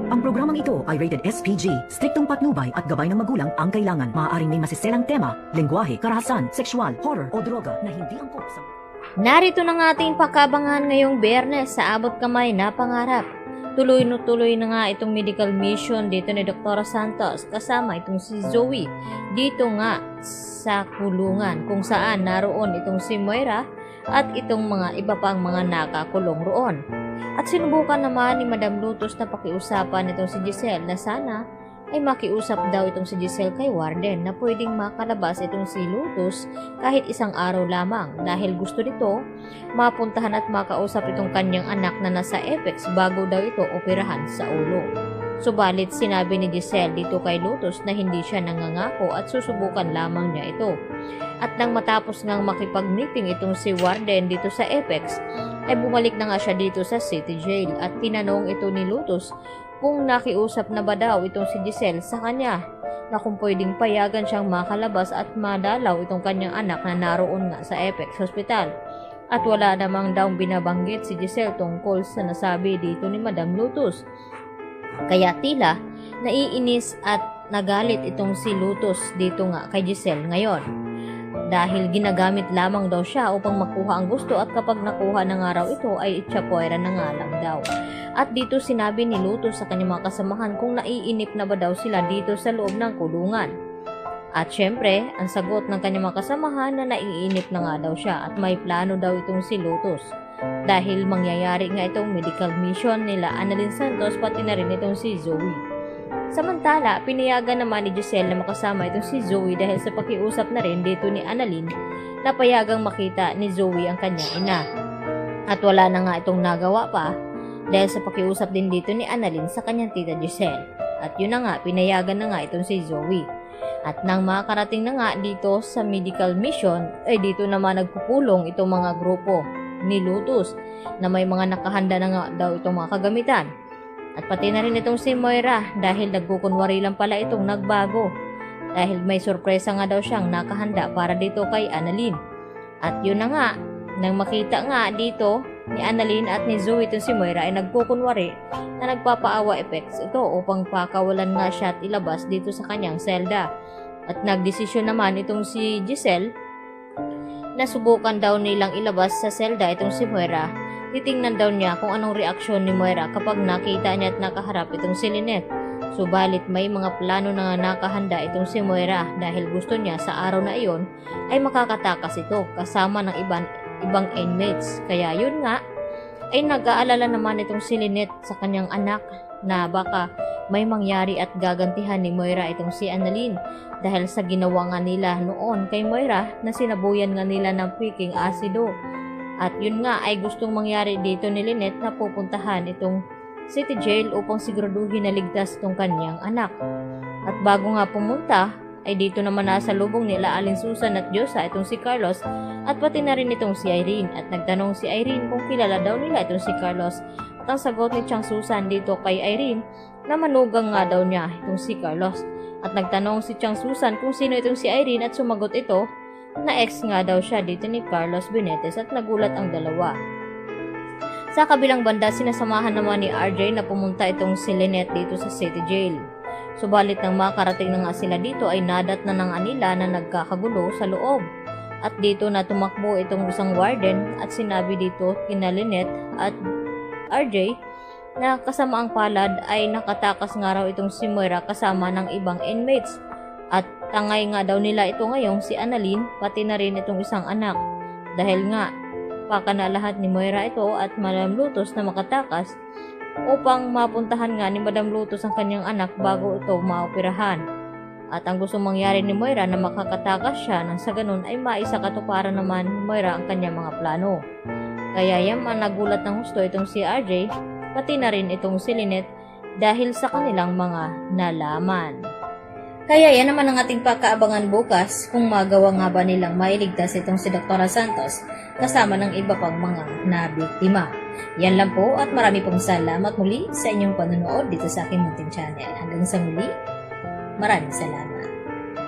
Ang programang ito ay rated SPG, striktong patnubay at gabay ng magulang ang kailangan. Maaaring may masiselang tema, lengguwahe, karahasan, sexual, horror o droga na hindi angkop sa... Narito na nga ating pakabangan ngayong Biyernes sa abot kamay na pangarap. Tuloy na nga itong medical mission dito ni Dr. Santos kasama itong si Zoe dito nga sa kulungan kung saan naroon itong si Moira at itong mga iba pang mga nakakulong roon. At sinubukan naman ni Madam Lutos na pakiusapan itong si Giselle na sana ay makiusap daw itong si Giselle kay Warden na pwedeng makalabas itong si Lutos kahit isang araw lamang dahil gusto nito mapuntahan at makausap itong kanyang anak na nasa Apex bago daw ito operahan sa ulo. Subalit sinabi ni Giselle dito kay Lutos na hindi siya nangangako at susubukan lamang niya ito. At nang matapos ngang makipag-meeting itong si Warden dito sa Apex, ay bumalik na nga siya dito sa City Jail at tinanong ito ni Lutos kung nakiusap na ba daw itong si Giselle sa kanya na kung pwedeng payagan siyang makalabas at madalaw itong kanyang anak na naroon nga sa Apex Hospital. At wala namang daw binabanggit si Giselle tungkol sa nasabi dito ni Madam Lutos. Kaya tila naiinis at nagalit itong si Lutos dito nga kay Giselle ngayon. Dahil ginagamit lamang daw siya upang makuha ang gusto at kapag nakuha na nga raw ito ay itsapuera na nga lang daw. At dito sinabi ni Lutos sa kanyang mga kasamahan kung naiinip na ba daw sila dito sa loob ng kulungan. At syempre, ang sagot ng kanyang mga kasamahan na naiinip na nga daw siya at may plano daw itong si Lutos. Dahil mangyayari nga itong medical mission nila Annalyn Santos pati na rin itong si Zoe. Samantala, pinayagan naman ni Giselle na makasama itong si Zoe dahil sa pakiusap na rin dito ni Annalyn na payagang makita ni Zoe ang kanyang ina. At wala na nga itong nagawa pa dahil sa pakiusap din dito ni Annalyn sa kanyang tita Giselle. At yun na nga, pinayagan na nga itong si Zoe. At nang makarating na nga dito sa medical mission, ay dito naman nagpupulong itong mga grupo ni Lutos na may mga nakahanda na nga daw itong mga kagamitan. At pati na rin itong si Moira dahil nagkukunwari lang pala itong nagbago. Dahil may sorpresa nga daw siyang nakahanda para dito kay Annalyn. At yun na nga, nang makita nga dito ni Annalyn at ni Zoe itong si Moira ay nagkukunwari na nagpapaawa effects ito upang pakawalan nga siya at ilabas dito sa kanyang selda. At nagdesisyon naman itong si Giselle na subukan daw nilang ilabas sa selda itong si Moira. Titingnan daw niya kung anong reaksyon ni Moira kapag nakita niya at nakaharap itong si Lynette. Subalit may mga plano na nga nakahanda itong si Moira dahil gusto niya sa araw na iyon ay makakatakas ito kasama ng ibang inmates. Kaya yun nga ay nag-aalala naman itong si Lynette sa kanyang anak na baka may mangyari at gagantihan ni Moira itong si Annalyn dahil sa ginawa nga nila noon kay Moira na sinabuyan nga nila ng piking asido. At yun nga ay gustong mangyari dito ni Lynette na pupuntahan itong City Jail upang siguraduhin na ligtas itong kanyang anak. At bago nga pumunta ay dito naman nasa lubong nila Aling Susan at Diyosa itong si Carlos at pati na rin itong si Irene. At nagtanong si Irene kung kilala daw nila itong si Carlos. At ang sagot ni Chang Susan dito kay Irene na manugang nga daw niya itong si Carlos. At nagtanong si Chang Susan kung sino itong si Irene at sumagot ito na ex nga daw siya dito ni Carlos Benitez at nagulat ang dalawa. Sa kabilang banda, sinasamahan naman ni RJ na pumunta itong si Lynette dito sa City Jail. Subalit nang makarating na nga sila dito ay nadat na ng anila na nagkakagulo sa loob. At dito na tumakbo itong isang warden at sinabi dito kina Lynette at RJ na kasama ang palad ay nakatakas nga raw itong si Moira kasama ng ibang inmates. At tangay nga daw nila ito ngayong si Annalyn pati na rin itong isang anak. Dahil nga pakana lahat ni Moira ito at Madam Lutos na makatakas upang mapuntahan nga ni Madam Lutos ang kanyang anak bago ito maoperahan. At ang gusto mangyari ni Moira na makakatakas siya nang sa ganun ay maisakatuparan naman ni Moira ang kanyang mga plano. Kaya yaman nagulat ng husto itong si RJ pati na rin itong si Lynette dahil sa kanilang mga nalaman. Kaya yan naman ang ating pagkaabangan bukas kung magawa nga ba nilang mailigtas itong si Dr. Santos kasama ng iba pang mga nabiktima. Yan lang po at marami pong salamat muli sa inyong panonood dito sa aking munting channel. Hanggang sa muli, maraming salamat.